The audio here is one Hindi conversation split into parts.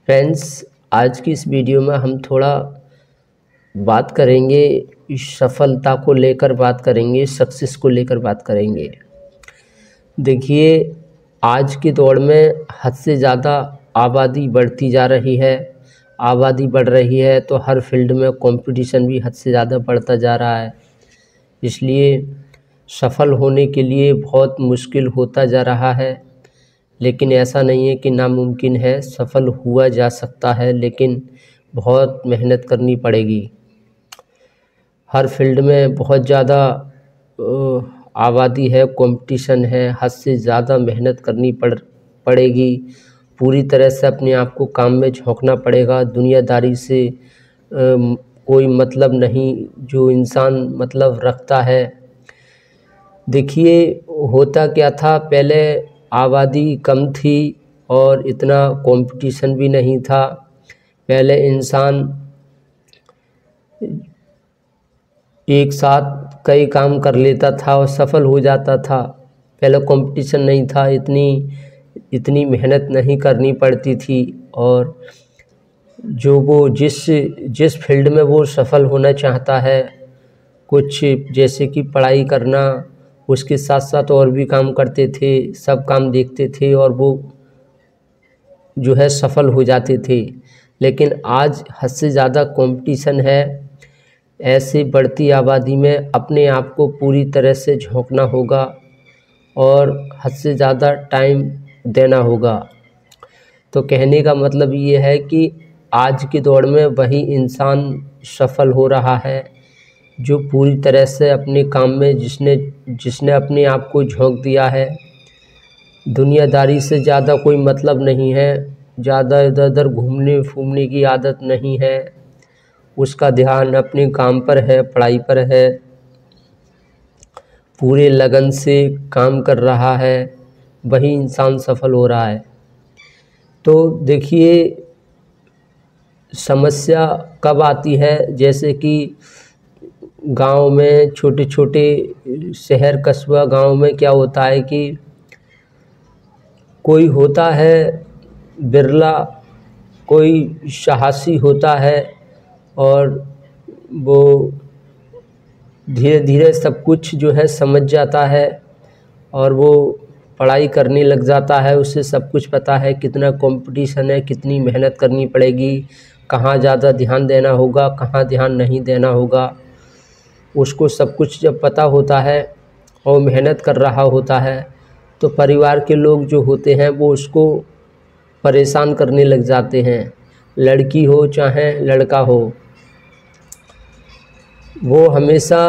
फ्रेंड्स, आज की इस वीडियो में हम थोड़ा बात करेंगे, सफलता को लेकर बात करेंगे, सक्सेस को लेकर बात करेंगे। देखिए, आज के दौर में हद से ज़्यादा आबादी बढ़ती जा रही है। आबादी बढ़ रही है तो हर फील्ड में कंपटीशन भी हद से ज़्यादा बढ़ता जा रहा है। इसलिए सफल होने के लिए बहुत मुश्किल होता जा रहा है। लेकिन ऐसा नहीं है कि नामुमकिन है, सफल हुआ जा सकता है, लेकिन बहुत मेहनत करनी पड़ेगी। हर फील्ड में बहुत ज़्यादा आबादी है, कंपटीशन है, हद से ज़्यादा मेहनत करनी पड़ेगी। पूरी तरह से अपने आप को काम में झोंकना पड़ेगा। दुनियादारी से कोई मतलब नहीं, जो इंसान मतलब रखता है। देखिए, होता क्या था, पहले आबादी कम थी और इतना कंपटीशन भी नहीं था। पहले इंसान एक साथ कई काम कर लेता था और सफल हो जाता था। पहले कंपटीशन नहीं था, इतनी मेहनत नहीं करनी पड़ती थी। और जो वो जिस फील्ड में वो सफल होना चाहता है, कुछ जैसे कि पढ़ाई करना, उसके साथ साथ और भी काम करते थे, सब काम देखते थे और वो जो है सफल हो जाते थे। लेकिन आज हद से ज़्यादा कंपटीशन है। ऐसे बढ़ती आबादी में अपने आप को पूरी तरह से झोंकना होगा और हद से ज़्यादा टाइम देना होगा। तो कहने का मतलब ये है कि आज के दौर में वही इंसान सफल हो रहा है जो पूरी तरह से अपने काम में जिसने अपने आप को झोंक दिया है। दुनियादारी से ज़्यादा कोई मतलब नहीं है, ज़्यादा इधर उधर घूमने फूमने की आदत नहीं है। उसका ध्यान अपने काम पर है, पढ़ाई पर है, पूरे लगन से काम कर रहा है, वही इंसान सफल हो रहा है। तो देखिए, समस्या कब आती है, जैसे कि गांव में, छोटे छोटे शहर कस्बा गांव में क्या होता है कि कोई होता है बिरला, कोई साहसी होता है और वो धीरे धीरे सब कुछ जो है समझ जाता है और वो पढ़ाई करने लग जाता है। उसे सब कुछ पता है, कितना कंपटीशन है, कितनी मेहनत करनी पड़ेगी, कहाँ ज़्यादा ध्यान देना होगा, कहाँ ध्यान नहीं देना होगा। उसको सब कुछ जब पता होता है और मेहनत कर रहा होता है तो परिवार के लोग जो होते हैं वो उसको परेशान करने लग जाते हैं। लड़की हो चाहे लड़का हो, वो हमेशा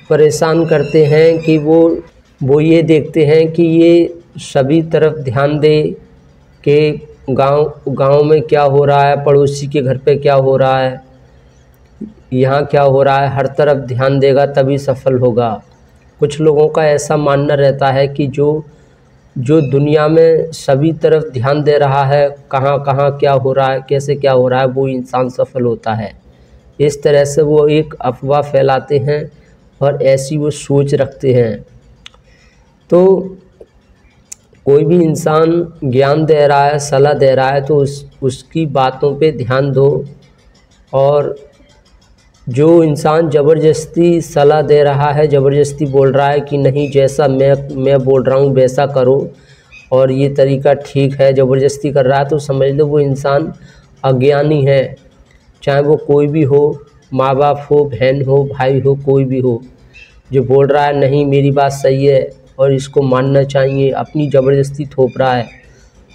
परेशान करते हैं कि वो ये देखते हैं कि ये सभी तरफ ध्यान दे कि गांव में क्या हो रहा है, पड़ोसी के घर पे क्या हो रहा है, यहाँ क्या हो रहा है, हर तरफ ध्यान देगा तभी सफल होगा। कुछ लोगों का ऐसा मानना रहता है कि जो दुनिया में सभी तरफ ध्यान दे रहा है, कहाँ कहाँ क्या हो रहा है, कैसे क्या हो रहा है, वो इंसान सफल होता है। इस तरह से वो एक अफवाह फैलाते हैं और ऐसी वो सोच रखते हैं। तो कोई भी इंसान ज्ञान दे रहा है, सलाह दे रहा है, तो उसकी बातों पे ध्यान दो। और जो इंसान ज़बरदस्ती सलाह दे रहा है, ज़बरदस्ती बोल रहा है कि नहीं जैसा मैं बोल रहा हूँ वैसा करो और ये तरीका ठीक है, ज़बरदस्ती कर रहा है, तो समझ लो वो इंसान अज्ञानी है। चाहे वो कोई भी हो, माँ बाप हो, बहन हो, भाई हो, कोई भी हो, जो बोल रहा है नहीं मेरी बात सही है और इसको मानना चाहिए, अपनी ज़बरदस्ती थोप रहा है,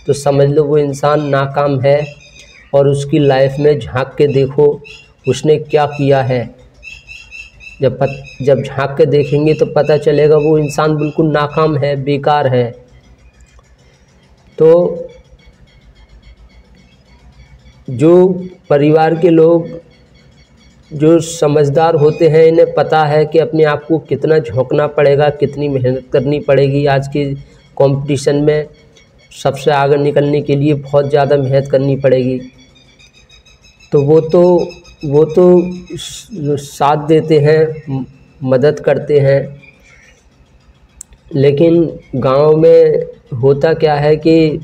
तो समझ लो वो इंसान नाकाम है। और उसकी लाइफ में झांक के देखो उसने क्या किया है। जब झांक के देखेंगे तो पता चलेगा वो इंसान बिल्कुल नाकाम है, बेकार है। तो जो परिवार के लोग जो समझदार होते हैं, इन्हें पता है कि अपने आप को कितना झोंकना पड़ेगा, कितनी मेहनत करनी पड़ेगी। आज के कंपटीशन में सबसे आगे निकलने के लिए बहुत ज़्यादा मेहनत करनी पड़ेगी। तो वो तो साथ देते हैं, मदद करते हैं। लेकिन गांव में होता क्या है कि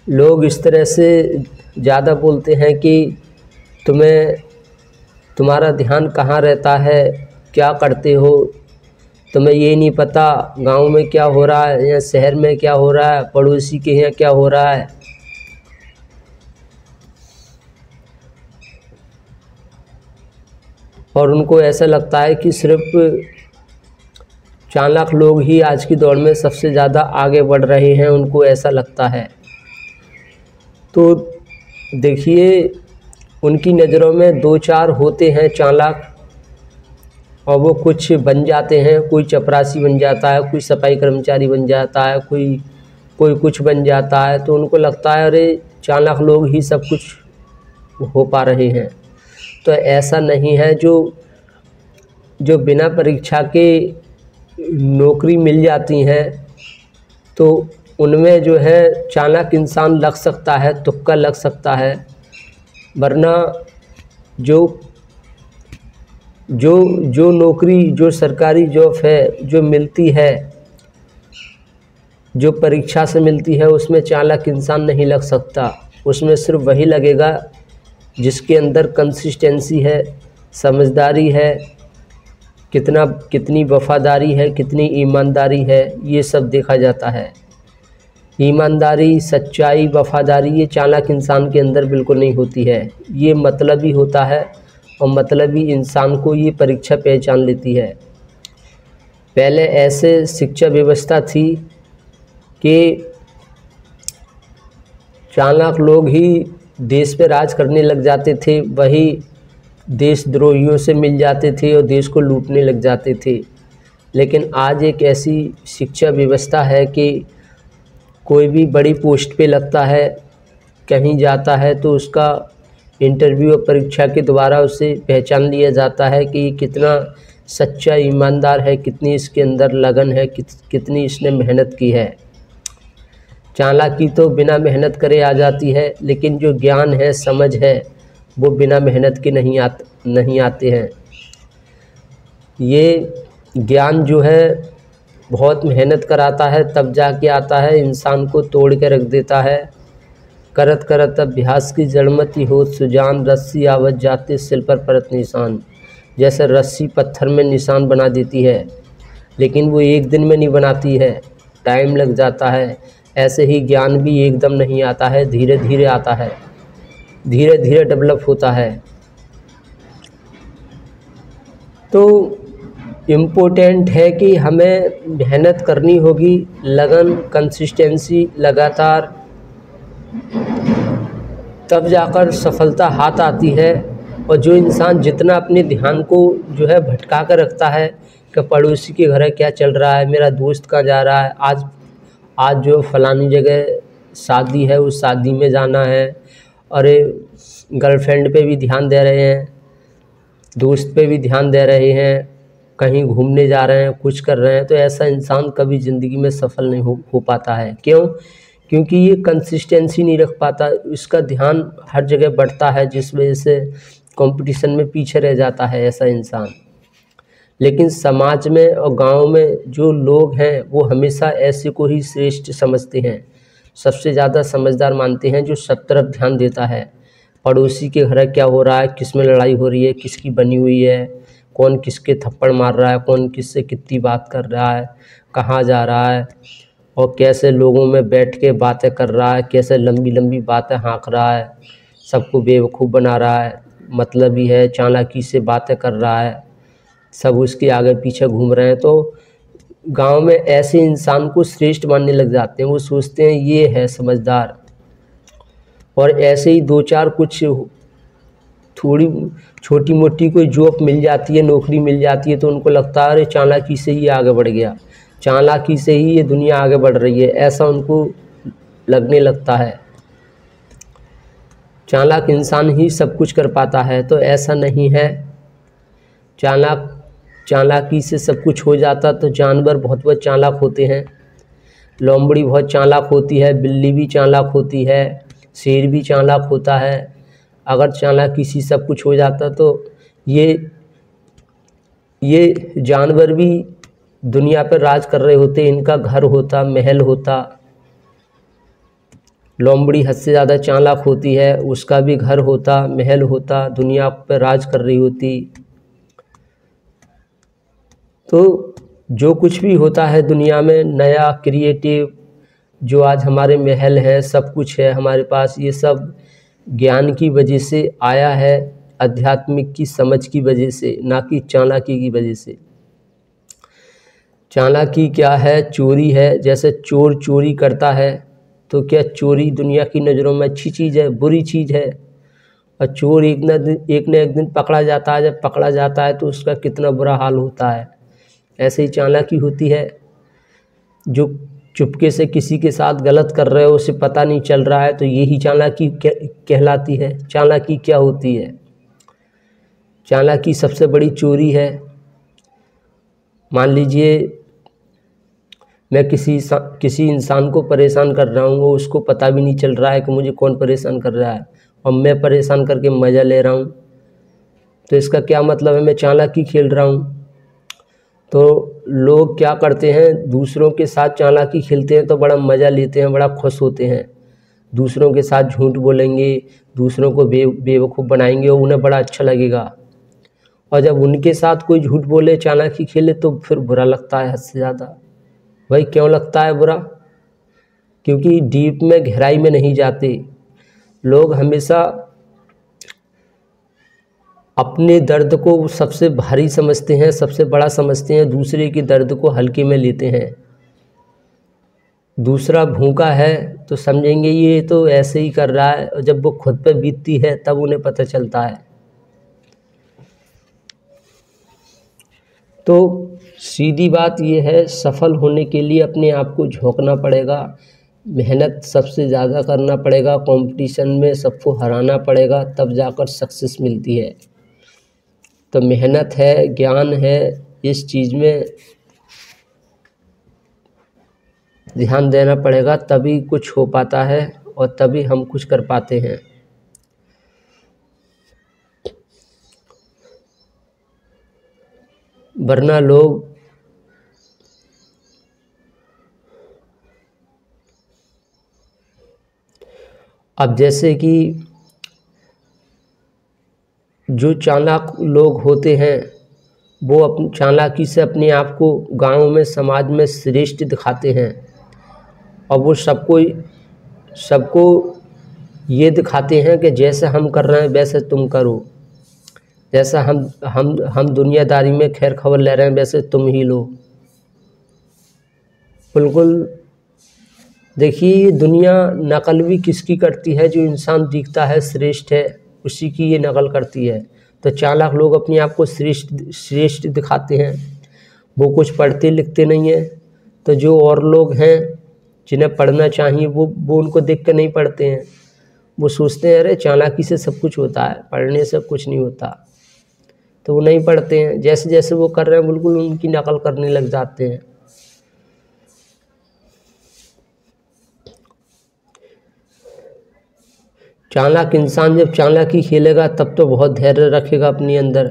लोग इस तरह से ज़्यादा बोलते हैं कि तुम्हारा ध्यान कहाँ रहता है, क्या करते हो, तुम्हें ये नहीं पता गांव में क्या हो रहा है या शहर में क्या हो रहा है, पड़ोसी के यहाँ क्या हो रहा है। और उनको ऐसा लगता है कि सिर्फ चालाक लोग ही आज की दौड़ में सबसे ज़्यादा आगे बढ़ रहे हैं, उनको ऐसा लगता है। तो देखिए, उनकी नज़रों में दो चार होते हैं चालाक, और वो कुछ बन जाते हैं। कोई चपरासी बन जाता है, कोई सफाई कर्मचारी बन जाता है, कोई कुछ बन जाता है। तो उनको लगता है अरे चालाक लोग ही सब कुछ हो पा रहे हैं। तो ऐसा नहीं है। जो बिना परीक्षा के नौकरी मिल जाती हैं तो उनमें जो है चालाक इंसान लग सकता है, तुक्का लग सकता है। वरना जो नौकरी, जो सरकारी जॉब है जो मिलती है, जो परीक्षा से मिलती है, उसमें चालाक इंसान नहीं लग सकता। उसमें सिर्फ वही लगेगा जिसके अंदर कंसिस्टेंसी है, समझदारी है, कितनी वफादारी है, कितनी ईमानदारी है, ये सब देखा जाता है। ईमानदारी, सच्चाई, वफादारी ये चालाक इंसान के अंदर बिल्कुल नहीं होती है। ये मतलबी होता है, और मतलबी इंसान को ये परीक्षा पहचान लेती है। पहले ऐसे शिक्षा व्यवस्था थी कि चालाक लोग ही देश पे राज करने लग जाते थे, वही देशद्रोहियों से मिल जाते थे और देश को लूटने लग जाते थे। लेकिन आज एक ऐसी शिक्षा व्यवस्था है कि कोई भी बड़ी पोस्ट पे लगता है, कहीं जाता है, तो उसका इंटरव्यू और परीक्षा के द्वारा उसे पहचान लिया जाता है कि कितना सच्चा ईमानदार है, कितनी इसके अंदर लगन है, कितनी इसने मेहनत की है। चालाकी तो बिना मेहनत करे आ जाती है, लेकिन जो ज्ञान है, समझ है, वो बिना मेहनत के नहीं आते हैं। ये ज्ञान जो है बहुत मेहनत कराता है, तब जाके आता है, इंसान को तोड़ के रख देता है। करत करत अभ्यास की जड़मती हो सुजान, रस्सी आवत जाते सिल पर परत निशान। जैसे रस्सी पत्थर में निशान बना देती है, लेकिन वो एक दिन में नहीं बनाती है, टाइम लग जाता है। ऐसे ही ज्ञान भी एकदम नहीं आता है, धीरे धीरे आता है, धीरे धीरे डेवलप होता है। तो इम्पोर्टेंट है कि हमें मेहनत करनी होगी, लगन, कंसिस्टेंसी, लगातार, तब जाकर सफलता हाथ आती है। और जो इंसान जितना अपने ध्यान को जो है भटका कर रखता है कि पड़ोसी के घर क्या चल रहा है, मेरा दोस्त कहाँ जा रहा है, आज जो फलानी जगह शादी है उस शादी में जाना है, अरे गर्लफ्रेंड पे भी ध्यान दे रहे हैं, दोस्त पे भी ध्यान दे रहे हैं, कहीं घूमने जा रहे हैं, कुछ कर रहे हैं। तो ऐसा इंसान कभी ज़िंदगी में सफल नहीं हो पाता है। क्यों? क्योंकि ये कंसिस्टेंसी नहीं रख पाता, इसका ध्यान हर जगह बढ़ता है, जिस वजह से कंपटीशन में पीछे रह जाता है ऐसा इंसान। लेकिन समाज में और गांव में जो लोग हैं वो हमेशा ऐसे को ही श्रेष्ठ समझते हैं, सबसे ज़्यादा समझदार मानते हैं, जो सब तरफ ध्यान देता है। पड़ोसी के घर क्या हो रहा है, किस में लड़ाई हो रही है, किसकी बनी हुई है, कौन किसके थप्पड़ मार रहा है, कौन किससे कितनी बात कर रहा है, कहाँ जा रहा है, और कैसे लोगों में बैठ के बातें कर रहा है, कैसे लंबी लंबी बातें हाँक रहा है, सबको बेवकूफ़ बना रहा है, मतलबी है, चालाकी से बातें कर रहा है, सब उसके आगे पीछे घूम रहे हैं। तो गांव में ऐसे इंसान को श्रेष्ठ मानने लग जाते हैं, वो सोचते हैं ये है समझदार। और ऐसे ही दो चार कुछ थोड़ी छोटी मोटी कोई जॉब मिल जाती है, नौकरी मिल जाती है, तो उनको लगता है अरे चालाकी से ही आगे बढ़ गया, चालाकी से ही ये दुनिया आगे बढ़ रही है, ऐसा उनको लगने लगता है। चालाक इंसान ही सब कुछ कर पाता है, तो ऐसा नहीं है। चालाकी से सब कुछ हो जाता तो जानवर बहुत चालाक होते हैं। लोमड़ी बहुत चालाक होती है, बिल्ली भी चालाक होती है, शेर भी चालाक होता है। अगर चालाकी से सब कुछ हो जाता तो ये जानवर भी दुनिया पर राज कर रहे होते, इनका घर होता, महल होता, लोमड़ी हद से ज़्यादा चालाक होती है, उसका भी घर होता, महल होता, दुनिया पर राज कर रही होती। तो जो कुछ भी होता है दुनिया में नया क्रिएटिव, जो आज हमारे महल है, सब कुछ है हमारे पास, ये सब ज्ञान की वजह से आया है, आध्यात्मिक की समझ की वजह से, ना कि चालाकी की वजह से। चालाकी क्या है? चोरी है। जैसे चोर चोरी करता है तो क्या चोरी दुनिया की नज़रों में अच्छी चीज़ है? बुरी चीज़ है। और चोर एक न एक दिन पकड़ा जाता है। जब पकड़ा जाता है तो उसका कितना बुरा हाल होता है। ऐसे ही चालाकी होती है। जो चुपके से किसी के साथ गलत कर रहे हो, उसे पता नहीं चल रहा है, तो यही चालाकी कहलाती है। चालाकी क्या होती है? चालाकी सबसे बड़ी चोरी है। मान लीजिए मैं किसी इंसान को परेशान कर रहा हूँ, वो उसको पता भी नहीं चल रहा है कि मुझे कौन परेशान कर रहा है, और मैं परेशान करके मज़ा ले रहा हूँ, तो इसका क्या मतलब है? मैं चालाकी खेल रहा हूँ। तो लोग क्या करते हैं, दूसरों के साथ चालाकी खेलते हैं तो बड़ा मज़ा लेते हैं, बड़ा खुश होते हैं। दूसरों के साथ झूठ बोलेंगे, दूसरों को बेवकूफ़ बनाएंगे और उन्हें बड़ा अच्छा लगेगा। और जब उनके साथ कोई झूठ बोले, चालाकी खेले, तो फिर बुरा लगता है हद से ज़्यादा। भाई क्यों लगता है बुरा? क्योंकि डीप में, गहराई में नहीं जाते। लोग हमेशा अपने दर्द को सबसे भारी समझते हैं, सबसे बड़ा समझते हैं, दूसरे के दर्द को हल्के में लेते हैं। दूसरा भूखा है तो समझेंगे ये तो ऐसे ही कर रहा है, और जब वो खुद पे बीतती है तब उन्हें पता चलता है। तो सीधी बात ये है, सफल होने के लिए अपने आप को झोंकना पड़ेगा, मेहनत सबसे ज़्यादा करना पड़ेगा, कंपटीशन में सबको हराना पड़ेगा, तब जाकर सक्सेस मिलती है। तो मेहनत है, ज्ञान है, इस चीज़ में ध्यान देना पड़ेगा, तभी कुछ हो पाता है और तभी हम कुछ कर पाते हैं। वरना लोग अब जैसे कि जो चालाक लोग होते हैं, वो अपनी चालाकी से अपने आप को गांव में, समाज में श्रेष्ठ दिखाते हैं, और वो सबको ये दिखाते हैं कि जैसे हम कर रहे हैं वैसे तुम करो, जैसा हम दुनियादारी में खैर खबर ले रहे हैं वैसे तुम ही लो। बिल्कुल। देखिए, दुनिया नकल भी किसकी करती है? जो इंसान दिखता है श्रेष्ठ है, उसी की ये नकल करती है। तो चालाक लोग अपने आप को श्रेष्ठ दिखाते हैं। वो कुछ पढ़ते लिखते नहीं हैं, तो जो और लोग हैं जिन्हें पढ़ना चाहिए वो उनको देख कर नहीं पढ़ते हैं। वो सोचते हैं अरे चालाकी से सब कुछ होता है, पढ़ने से कुछ नहीं होता, तो वो नहीं पढ़ते हैं। जैसे जैसे वो कर रहे हैं बिल्कुल उनकी नकल करने लग जाते हैं। चालाक इंसान जब चालाकी खेलेगा तब तो बहुत धैर्य रखेगा अपने अंदर,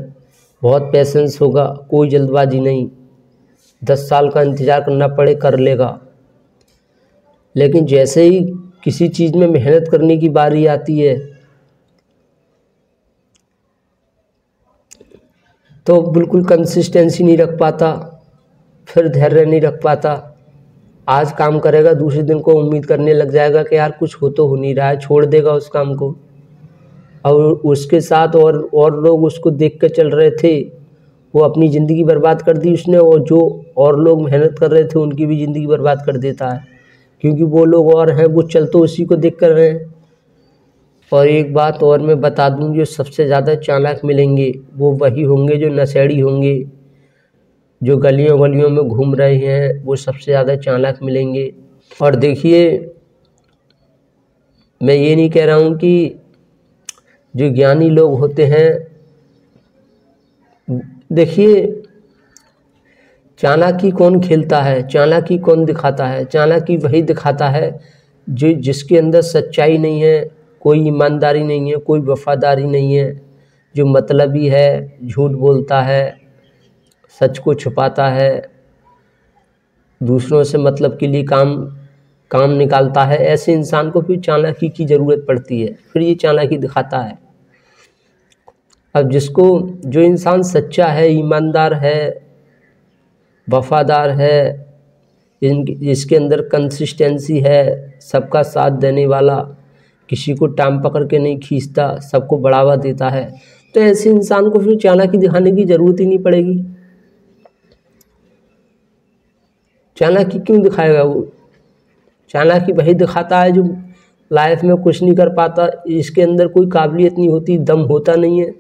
बहुत पेशेंस होगा, कोई जल्दबाजी नहीं। 10 साल का इंतज़ार करना पड़े कर लेगा। लेकिन जैसे ही किसी चीज़ में मेहनत करने की बारी आती है तो बिल्कुल कंसिस्टेंसी नहीं रख पाता, फिर धैर्य नहीं रख पाता। आज काम करेगा, दूसरे दिन को उम्मीद करने लग जाएगा कि यार कुछ हो नहीं रहा है, छोड़ देगा उस काम को। और उसके साथ और लोग उसको देख कर चल रहे थे, वो अपनी ज़िंदगी बर्बाद कर दी उसने, और जो और लोग मेहनत कर रहे थे उनकी भी ज़िंदगी बर्बाद कर देता है, क्योंकि वो लोग और हैं, वो चल तो उसी को देख कर रहे हैं। और एक बात और मैं बता दूं, जो सबसे ज़्यादा चालाक मिलेंगे वो वही होंगे जो नशेड़ी होंगे, जो गलियों गलियों में घूम रहे हैं, वो सबसे ज़्यादा चालाक मिलेंगे। और देखिए, मैं ये नहीं कह रहा हूँ कि जो ज्ञानी लोग होते हैं, देखिए चालाकी कौन खेलता है, चालाकी कौन दिखाता है? चालाकी वही दिखाता है जिसके अंदर सच्चाई नहीं है, कोई ईमानदारी नहीं है, कोई वफादारी नहीं है, जो मतलबी है, झूठ बोलता है, सच को छुपाता है, दूसरों से मतलब के लिए काम काम निकालता है, ऐसे इंसान को फिर चालाकी की ज़रूरत पड़ती है, फिर ये चालाकी दिखाता है। अब जो इंसान सच्चा है, ईमानदार है, वफादार है, इसके अंदर कंसिस्टेंसी है, सबका साथ देने वाला, किसी को टांग पकड़ के नहीं खींचता, सबको बढ़ावा देता है, तो ऐसे इंसान को फिर चालाकी दिखाने की ज़रूरत ही नहीं पड़ेगी। चालाकी क्यों दिखाएगा वो? चालाकी वही दिखाता है जो लाइफ में कुछ नहीं कर पाता, इसके अंदर कोई काबिलियत नहीं होती, दम होता नहीं है,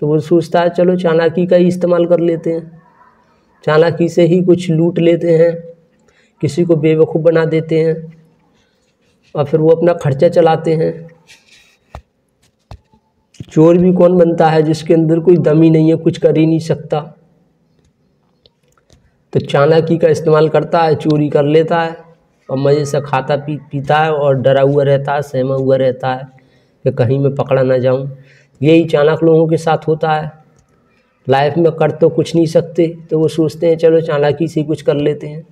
तो वो सोचता है चलो चालाकी का ही इस्तेमाल कर लेते हैं, चालाकी से ही कुछ लूट लेते हैं, किसी को बेवकूफ़ बना देते हैं और फिर वो अपना खर्चा चलाते हैं। चोर भी कौन बनता है जिसके अंदर कोई दम ही नहीं है, कुछ कर ही नहीं सकता, तो चालाकी का इस्तेमाल करता है, चोरी कर लेता है और मज़े से खाता पीता है और डरा हुआ रहता है, सहमा हुआ रहता है कि कहीं मैं पकड़ा ना जाऊं। यही चालाक लोगों के साथ होता है। लाइफ में कर तो कुछ नहीं सकते, तो वो सोचते हैं चलो चालाकी से कुछ कर लेते हैं,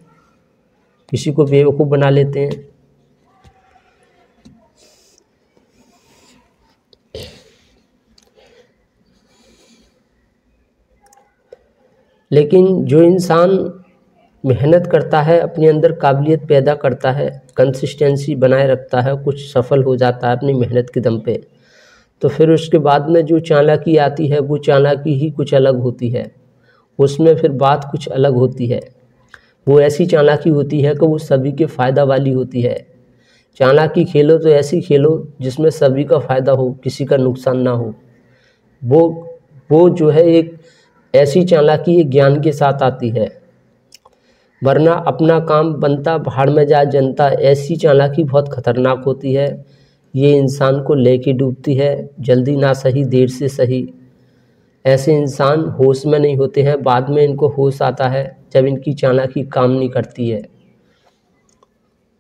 किसी को बेवकूफ़ बना लेते हैं। लेकिन जो इंसान मेहनत करता है, अपने अंदर काबिलियत पैदा करता है, कंसिस्टेंसी बनाए रखता है, कुछ सफल हो जाता है अपनी मेहनत के दम पे, तो फिर उसके बाद में जो चालाकी आती है वो चालाकी ही कुछ अलग होती है, उसमें फिर बात कुछ अलग होती है। वो ऐसी चालाकी होती है कि वो सभी के फ़ायदा वाली होती है। चालाकी खेलो तो ऐसी खेलो जिसमें सभी का फ़ायदा हो, किसी का नुकसान ना हो। वो जो है एक ऐसी चालाकी एक ज्ञान के साथ आती है, वरना अपना काम बनता भाड़ में जा जनता, ऐसी चालाकी बहुत ख़तरनाक होती है। ये इंसान को लेके डूबती है, जल्दी ना सही देर से सही। ऐसे इंसान होश में नहीं होते हैं, बाद में इनको होश आता है जब इनकी चालाकी काम नहीं करती है।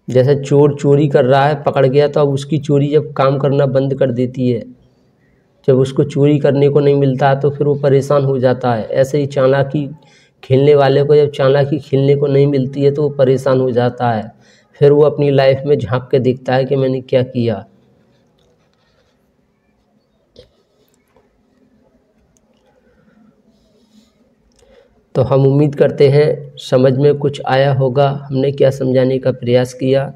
जैसे चोर चोरी कर रहा है, पकड़ गया, तो अब उसकी चोरी जब काम करना बंद कर देती है, जब उसको चोरी करने को नहीं मिलता है तो फिर वो परेशान हो जाता है। ऐसे ही चालाकी खेलने वाले को जब चालाकी खेलने को नहीं मिलती है तो वो परेशान हो जाता है, फिर वो अपनी लाइफ में झांक के देखता है कि मैंने क्या किया। तो हम उम्मीद करते हैं समझ में कुछ आया होगा। हमने क्या समझाने का प्रयास किया,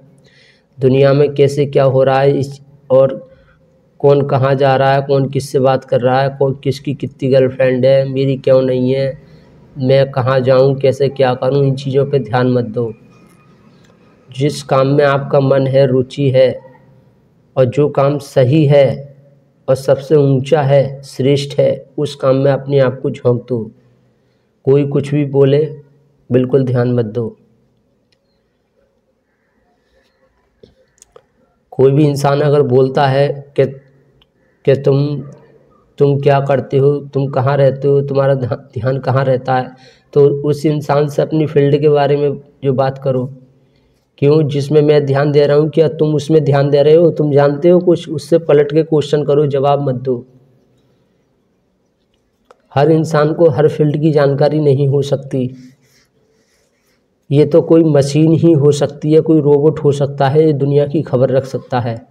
दुनिया में कैसे क्या हो रहा है, और कौन कहाँ जा रहा है, कौन किससे बात कर रहा है, कौन किसकी कितनी गर्लफ्रेंड है, मेरी क्यों नहीं है, मैं कहाँ जाऊँ, कैसे क्या करूँ, इन चीज़ों पे ध्यान मत दो। जिस काम में आपका मन है, रुचि है, और जो काम सही है और सबसे ऊंचा है, श्रेष्ठ है, उस काम में अपने आप को झोंक दो। कोई कुछ भी बोले बिल्कुल ध्यान मत दो। कोई भी इंसान अगर बोलता है कि तुम क्या करते हो, तुम कहाँ रहते हो, तुम्हारा ध्यान कहाँ रहता है, तो उस इंसान से अपनी फील्ड के बारे में जो बात करो। क्यों? जिसमें मैं ध्यान दे रहा हूँ क्या तुम उसमें ध्यान दे रहे हो, तुम जानते हो कुछ, उससे पलट के क्वेश्चन करो, जवाब मत दो। हर इंसान को हर फील्ड की जानकारी नहीं हो सकती। ये तो कोई मशीन ही हो सकती है, कोई रोबोट हो सकता है, ये दुनिया की खबर रख सकता है।